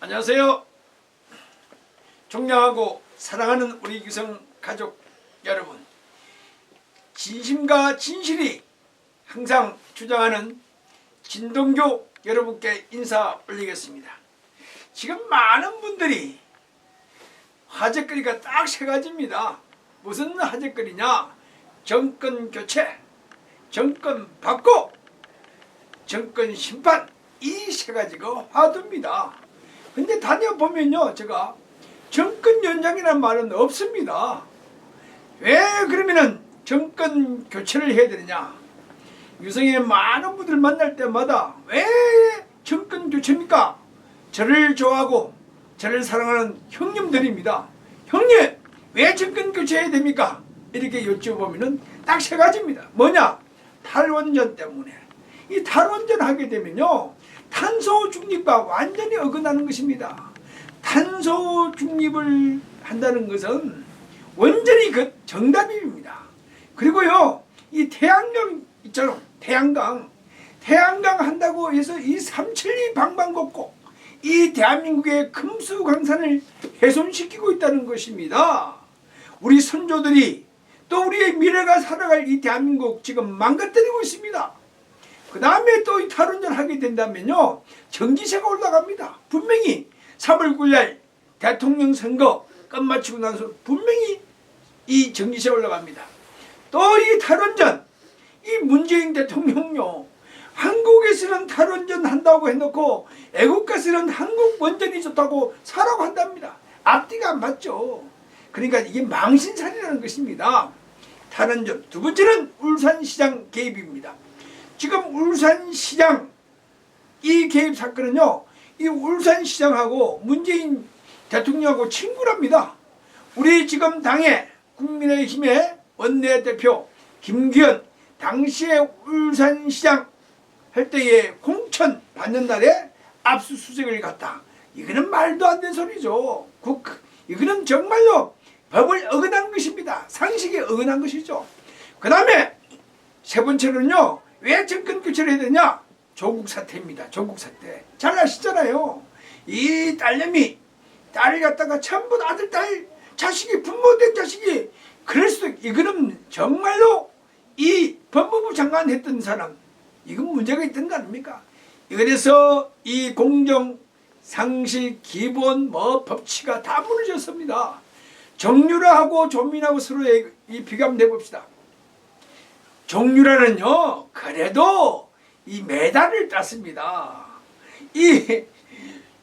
안녕하세요. 존경하고 사랑하는 우리 기성 가족 여러분, 진심과 진실이 항상 주장하는 진동교 여러분께 인사 올리겠습니다. 지금 많은 분들이 화제거리가 딱 세 가지입니다. 무슨 화제거리냐? 정권 교체, 정권 바꿔, 정권 심판, 이 세 가지가 화두입니다. 근데 다녀보면요, 제가 정권 연장이라는 말은 없습니다. 왜 그러면은 정권 교체를 해야 되느냐? 유성의 많은 분들 만날 때마다 왜 정권 교체입니까? 저를 좋아하고 저를 사랑하는 형님들입니다. 형님, 왜 정권 교체해야 됩니까? 이렇게 여쭤보면은 딱 세 가지입니다. 뭐냐? 탈원전 때문에. 이 탈원전 하게 되면요, 탄소 중립과 완전히 어긋나는 것입니다. 탄소 중립을 한다는 것은 완전히 그 정답입니다. 그리고요, 이 태양광 있잖아요. 태양광 한다고 해서 이 372 방방곡곡 이 대한민국의 금수강산을 훼손시키고 있다는 것입니다. 우리 선조들이 또 우리의 미래가 살아갈 이 대한민국 지금 망가뜨리고 있습니다. 그 다음에 또 이 탈원전 하게 된다면요, 전기세가 올라갑니다. 분명히 3월 9일 대통령 선거 끝마치고 나서 분명히 이 전기세 올라갑니다. 또 이 탈원전, 이 문재인 대통령요, 한국에서는 탈원전 한다고 해놓고 애국가서는 한국 원전이 좋다고 사라고 한답니다. 앞뒤가 안 맞죠. 그러니까 이게 망신살이라는 것입니다. 탈원전. 두 번째는 울산시장 개입입니다. 지금 울산시장 이 개입 사건은요, 이 울산시장하고 문재인 대통령하고 친구랍니다. 우리 지금 당의 국민의힘의 원내대표 김기현, 당시에 울산시장 할 때에 공천 받는 날에 압수수색을 갔다. 이거는 말도 안 되는 소리죠. 이거는 정말로 법을 어긋난 것입니다. 상식에 어긋난 것이죠. 그 다음에 세 번째는요, 왜 정권 교체를 해야 되냐? 조국 사태입니다. 조국 사태. 잘 아시잖아요. 이 딸내미, 딸을 갖다가 전부 아들, 딸, 자식이, 부모된 자식이, 그럴 수도, 이거는 정말로 이 법무부 장관 했던 사람, 이건 문제가 있던 거 아닙니까? 그래서 이 공정, 상식, 기본, 법치가 다 무너졌습니다. 정유라하고 조민하고 서로 이 비교하면 해봅시다. 정유라는요, 그래도 이 메달을 땄습니다. 이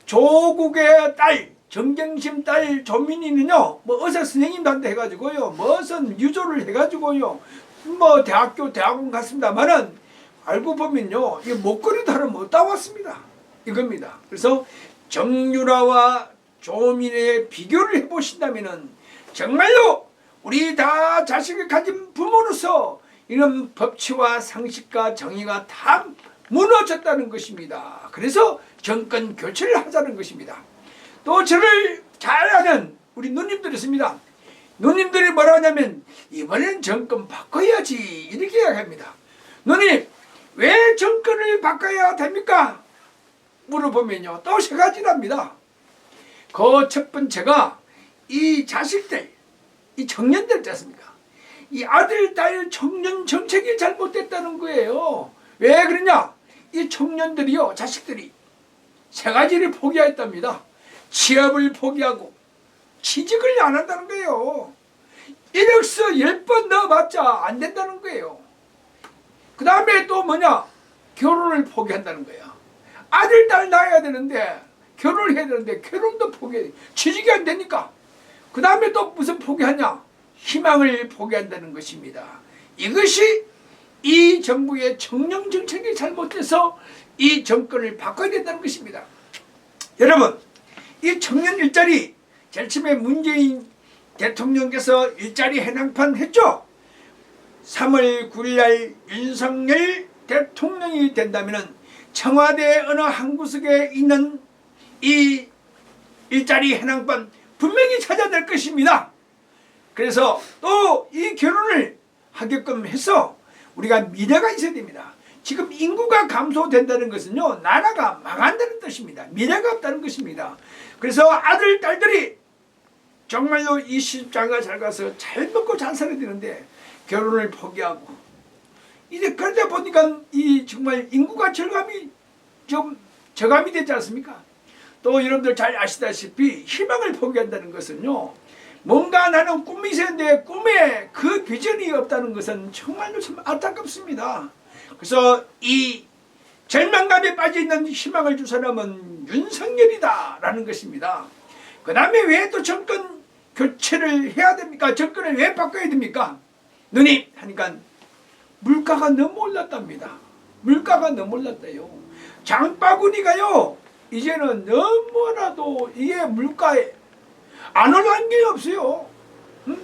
조국의 딸, 정경심 딸 조민이는요, 뭐 의사 선생님한테 해가지고요, 무슨 유조를 해가지고요, 뭐 대학원 갔습니다만은 알고 보면요, 이 목걸이도 하나 못 따왔습니다. 이겁니다. 그래서 정유라와 조민의 비교를 해보신다면은 정말로 우리 다 자식을 가진 부모로서 이런 법치와 상식과 정의가 다 무너졌다는 것입니다. 그래서 정권 교체를 하자는 것입니다. 또 저를 잘 아는 우리 누님들이 있습니다. 누님들이 뭐라 하냐면 이번엔 정권 바꿔야지 이렇게 이야기합니다. 누님, 왜 정권을 바꿔야 됩니까? 물어보면요, 또 세 가지랍니다. 그 첫 번째가 이 자식들, 이 청년들 있지 않습니까? 이 아들, 딸, 청년 정책이 잘못됐다는 거예요. 왜 그러냐? 이 청년들이요, 자식들이 세 가지를 포기했답니다. 취업을 포기하고 취직을 안 한다는 거예요. 이력서 10번 넣어봤자 안 된다는 거예요. 그 다음에 또 뭐냐? 결혼을 포기한다는 거야. 아들, 딸 낳아야 되는데, 결혼을 해야 되는데 결혼도 포기해. 취직이 안 되니까. 그 다음에 또 무슨 포기하냐? 희망을 포기한다는 것입니다. 이것이 이 정부의 청년 정책이 잘못돼서 이 정권을 바꿔야 된다는 것입니다. 여러분, 이 청년 일자리, 제일 처음에 문재인 대통령께서 일자리 해낭판 했죠. 3월 9일 날 윤석열 대통령이 된다면 청와대 어느 한 구석에 있는 이 일자리 해낭판 분명히 찾아낼 것입니다. 그래서 또 이 결혼을 하게끔 해서 우리가 미래가 있어야 됩니다. 지금 인구가 감소된다는 것은요, 나라가 망한다는 뜻입니다. 미래가 없다는 것입니다. 그래서 아들, 딸들이 정말로 이 시집장가 잘 가서 잘 먹고 잘 살아야 되는데 결혼을 포기하고, 이제 그러다 보니까 이 정말 인구가 좀 저감이 되지 않습니까? 또 여러분들 잘 아시다시피 희망을 포기한다는 것은요, 뭔가 나는 꿈이 있었는데 꿈에 그 비전이 없다는 것은 정말로 참 안타깝습니다. 그래서 이 절망감에 빠져있는 희망을 준 사람은 윤석열이다 라는 것입니다. 그 다음에 왜 또 정권 교체를 해야 됩니까? 정권을 왜 바꿔야 됩니까? 누님 하니까 물가가 너무 올랐답니다. 물가가 너무 올랐대요. 장바구니가요 이제는 너무나도 이게 물가에 안 올라간 게 없어요. 응?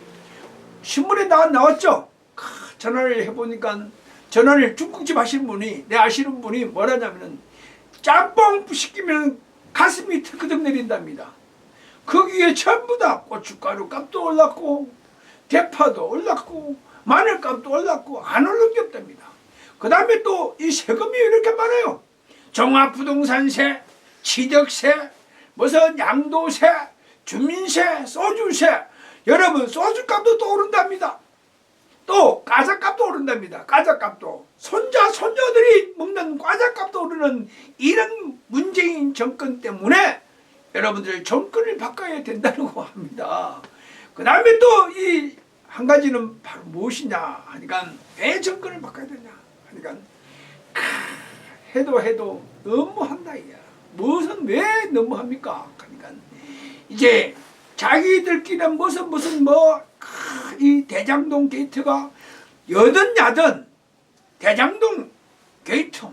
신문에 나왔죠. 전화를 해보니까, 전화를 중국집 하시는 분이, 내 아시는 분이 뭐라냐면은 짬뽕 시키면 가슴이 턱턱 내린답니다. 거기에 전부 다 고춧가루 값도 올랐고 대파도 올랐고 마늘값도 올랐고 안 오른 게 없답니다. 그 다음에 또 이 세금이 이렇게 많아요. 종합부동산세, 취득세, 무슨 양도세, 주민세, 소주세. 여러분 소주값도 또 오른답니다. 또 과자값도 오른답니다. 과자값도 손자 손녀들이 먹는 과자값도 오르는 이런 문재인 정권 때문에 여러분들 정권을 바꿔야 된다고 합니다. 그 다음에 또 이 한 가지는 바로 무엇이냐 하니까, 왜 정권을 바꿔야 되냐 하니까 해도 너무한다 이야. 무슨 왜 너무합니까 하니까, 이제 자기들끼리 무슨 이 대장동 게이트가 여든 야든 대장동 게이트,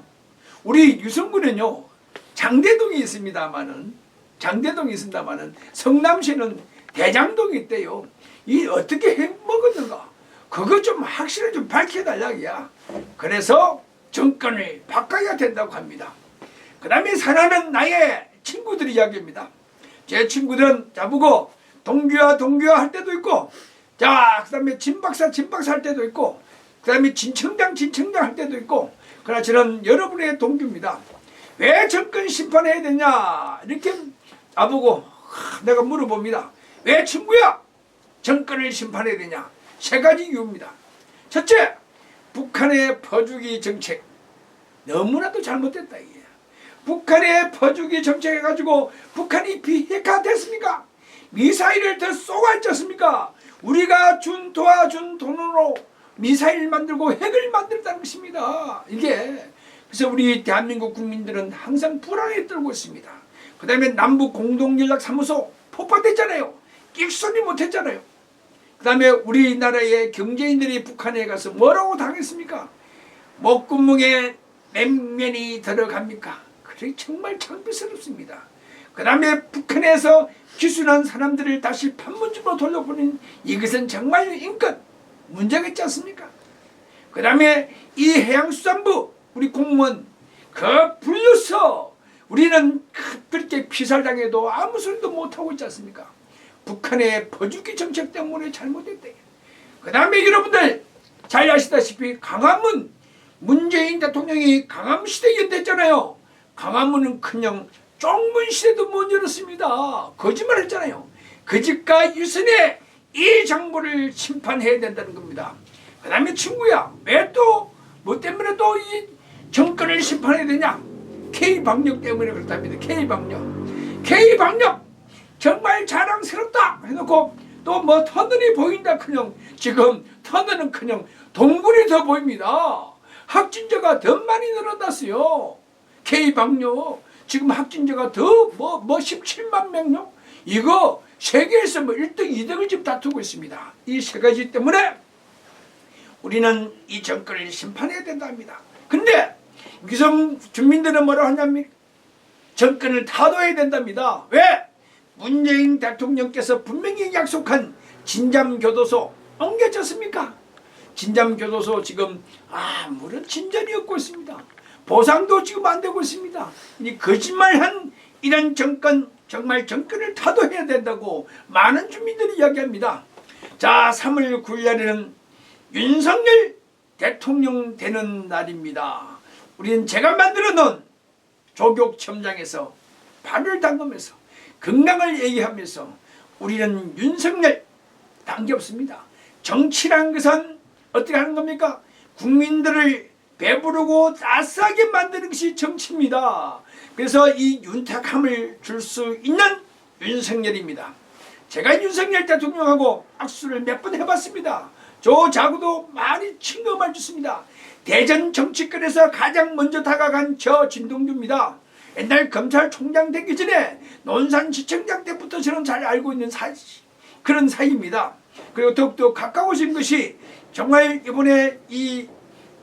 우리 유성군은요 장대동이 있습니다마는 성남시는 대장동이 있대요. 이 어떻게 해먹었는가, 그거 좀 확실히 좀 밝혀달라기야. 그래서 정권을 바꿔야 된다고 합니다. 그 다음에 사랑하는 나의 친구들이 이야기합니다. 제 친구들은 자보고 동규야 할 때도 있고, 자 그 다음에 진박사 할 때도 있고, 그 다음에 진청장 할 때도 있고, 그러나 저는 여러분의 동규입니다. 왜 정권 심판해야 되냐 이렇게 나보고 내가 물어봅니다. 왜 친구야 정권을 심판해야 되냐? 세 가지 이유입니다. 첫째, 북한의 퍼주기 정책 너무나도 잘못됐다 이게. 북한의 퍼주기 정책 해가지고 북한이 비핵화 됐습니까? 미사일을 더 쏘아있지 않습니까? 우리가 도와준 돈으로 미사일 만들고 핵을 만들었다는 것입니다. 이게. 그래서 우리 대한민국 국민들은 항상 불안에 떨고 있습니다. 그 다음에 남북 공동연락사무소 폭파됐잖아요. 끽소리 못했잖아요. 그 다음에 우리나라의 경제인들이 북한에 가서 뭐라고 당했습니까? 목구멍에 냉면이 들어갑니까? 그게 정말 창피스럽습니다. 그 다음에 북한에서 기순한 사람들을 다시 판문점으로 돌려보낸 이것은 정말 인권 문제가 있지 않습니까? 그 다음에 이 해양수산부 우리 공무원 그 불려서 우리는 그렇게 피살당해도 아무 소리도 못하고 있지 않습니까? 북한의 퍼주기 정책 때문에 잘못했대. 그 다음에 여러분들 잘 아시다시피 강화문, 문재인 대통령이 강화문 시대 연대했잖아요. 강화문은 그냥 쪽문 시대도 못 열었습니다. 거짓말 했잖아요. 그 집과 유선의 이 정부를 심판해야 된다는 겁니다. 그 다음에 친구야, 왜 또 뭐 때문에 또 이 정권을 심판해야 되냐? K방역 때문에 그렇답니다. K방역 정말 자랑스럽다 해놓고 또 뭐 터널이 보인다 그냥 지금 터널은 그냥 동굴이 더 보입니다. 확진자가 더 많이 늘어났어요. K방역 지금 확진자가 더 17만 명요? 이거 세계에서 1등 2등을 지금 다투고 있습니다. 이 세 가지 때문에 우리는 이 정권을 심판해야 된답니다. 근데 위성 주민들은 뭐라 하냐면 정권을 타도해야 된답니다. 왜? 문재인 대통령께서 분명히 약속한 진잠교도소 옮겨졌습니까? 진잠교도소 지금 아무런 진전이 없고 있습니다. 보상도 지금 안 되고 있습니다. 이 거짓말한 이런 정권, 정말 정권을 타도해야 된다고 많은 주민들이 이야기합니다. 자, 3월 9일 날에는 윤석열 대통령 되는 날입니다. 우리는 제가 만들어 놓은 조국첨장에서 발을 담그면서 건강을 얘기하면서 우리는 윤석열 당겹습니다. 정치란 것은 어떻게 하는 겁니까? 국민들을 배부르고 따스하게 만드는 것이 정치입니다. 그래서 이 윤택함을 줄 수 있는 윤석열입니다. 제가 윤석열 대통령하고 악수를 몇 번 해봤습니다. 저자고도 많이 친검을 줬습니다. 대전 정치권에서 가장 먼저 다가간 저 진동규입니다. 옛날 검찰총장 되기 전에 논산시청장 때부터 저는 잘 알고 있는 그런 사이입니다. 그리고 더욱더 가까워진 것이 정말 이번에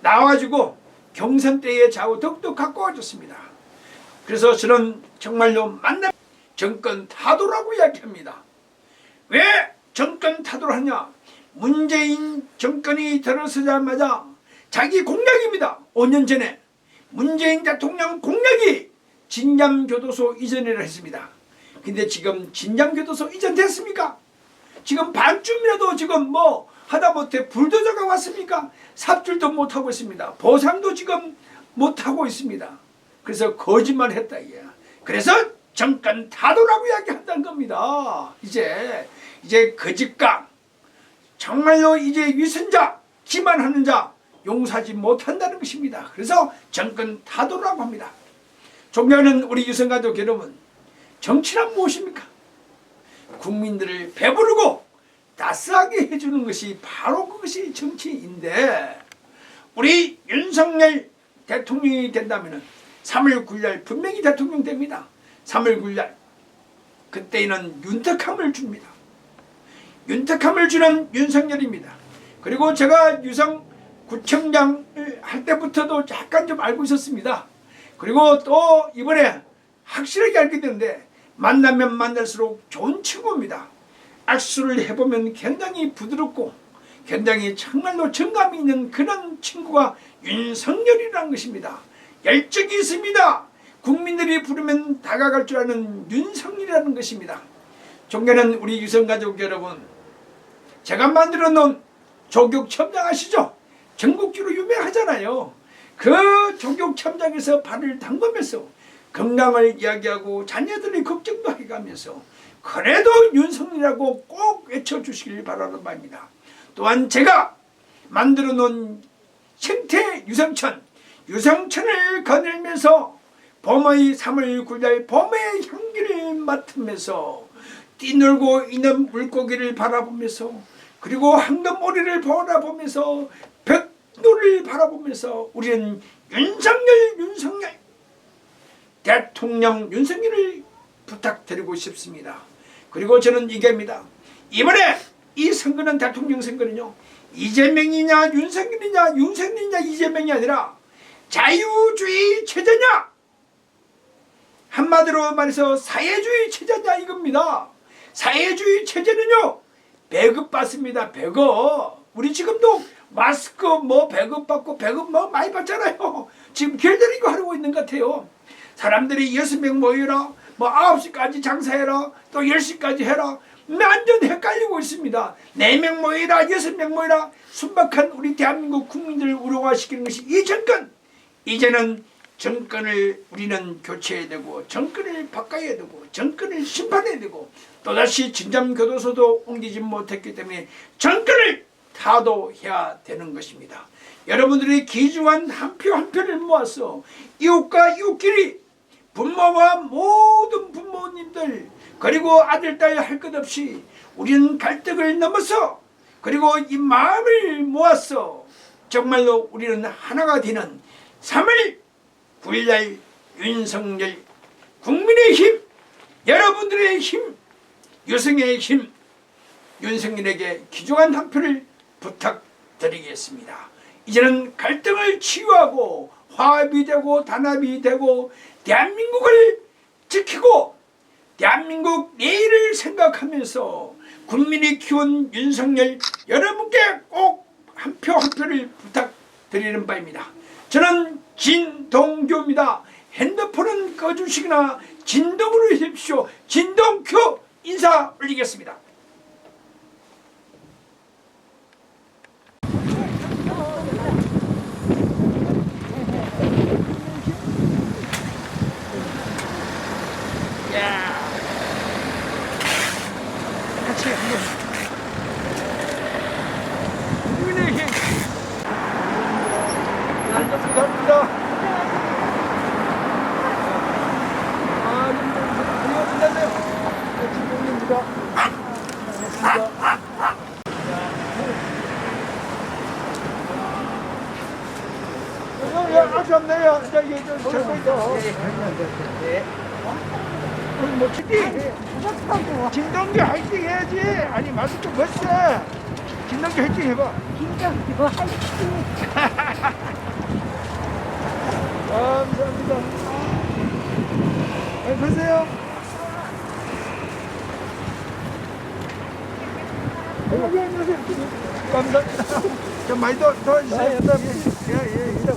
나와가지고 경선 때의 저하고 더욱더 가까워졌습니다. 그래서 저는 정말로 만남 정권 타도라고 이야기합니다. 왜 정권 타도를 하냐? 문재인 정권이 들어서자마자 자기 공약입니다. 5년 전에 문재인 대통령 공약이 진잠교도소 이전이라 했습니다. 근데 지금 진잠교도소 이전됐습니까? 지금 반쯤이라도 지금 뭐 하다못해 불도저가 왔습니까? 삽질도 못하고 있습니다. 보상도 지금 못하고 있습니다. 그래서 거짓말 했다 이게. 그래서 정권 타도라고 이야기한다는 겁니다. 이제 거짓과 정말로 이제 위선자, 기만하는 자 용서하지 못한다는 것입니다. 그래서 정권 타도라고 합니다. 존경하는 우리 유성가족 여러분, 정치란 무엇입니까? 국민들을 배부르고 따스하게 해주는 것이 바로 그것이 정치인데, 우리 윤석열 대통령이 된다면 3월 9일 분명히 대통령 됩니다. 3월 9일 그때는 윤택함을 줍니다. 윤택함을 주는 윤석열입니다. 그리고 제가 유성구청장을 할 때부터도 약간 좀 알고 있었습니다. 그리고 또 이번에 확실하게 알게 되는데, 만나면 만날수록 좋은 친구입니다. 악수를 해보면 굉장히 부드럽고 굉장히 정말로 정감이 있는 그런 친구가 윤석열이라는 것입니다. 열정이 있습니다. 국민들이 부르면 다가갈 줄 아는 윤석열이라는 것입니다. 존경하는 우리 유성가족 여러분, 제가 만들어 놓은 조국첨장 아시죠? 전국적으로 유명하잖아요. 그 조국첨장에서 발을 담그면서 건강을 이야기하고 자녀들의 걱정도 해가면서 그래도 윤석열이라고 꼭 외쳐주시길 바라는 바입니다. 또한 제가 만들어 놓은 생태 유성천을 거닐면서 봄의 3월 9일 봄의 향기를 맡으면서 뛰놀고 있는 물고기를 바라보면서, 그리고 황금오리를 바라보면서 벽돌을 바라보면서 우리는 윤석열 대통령 윤석열을 부탁드리고 싶습니다. 그리고 저는 얘기합니다. 이번에 이 선거는, 대통령 선거는요, 이재명이냐 윤석열이냐 이재명이 아니라 자유주의 체제냐, 한마디로 말해서 사회주의 체제냐 이겁니다. 사회주의 체제는요, 배급받습니다. 배급. 우리 지금도 마스크 배급받고 배급 많이 받잖아요. 지금 길들이고 하고 있는 것 같아요. 사람들이 6명 모여라, 9시까지 장사해라, 또 10시까지 해라, 완전 헷갈리고 있습니다. 4명 모여라, 6명 모여라, 순박한 우리 대한민국 국민들을 우롱화시키는 것이 이 정권. 이제는 정권을 우리는 교체해야 되고, 정권을 바꿔야 되고, 정권을 심판해야 되고, 또다시 진잠교도소도 옮기지 못했기 때문에 정권을 타도해야 되는 것입니다. 여러분들이 귀중한 한 표 한 표를 모아서 이웃과 이웃끼리, 부모와 모든 부모님들, 그리고 아들 딸 할 것 없이 우리는 갈등을 넘어서, 그리고 이 마음을 모아서 정말로 우리는 하나가 되는 3월 9일날 윤석열, 국민의 힘, 여러분들의 힘, 유성의 힘, 윤석열에게 귀중한 한 표를 부탁드리겠습니다. 이제는 갈등을 치유하고 화합이 되고 단합이 되고 대한민국을 지키고 대한민국 내일을 생각하면서 국민이 키운 윤석열 여러분께 꼭 한 표 한 표를 부탁드리는 바입니다. 저는 진동규입니다. 핸드폰은 꺼주시거나 진동으로 해주십시오. 진동규 인사 올리겠습니다. 감사합니다. 아, 이거 끝났네요. 진동기입니다. 고맙습니다. 야, 아깝네요. 이게 좀 잡고 있다. 뭐 치기? 진동기 화이팅 해야지. 아니 마스크 벗어. 진동기 화이팅 해봐. 김정규 화이팅! 감사합니다. 보세요. 안녕하세요. 감사합니다. 좀 많이 도와주세요. 예, 예.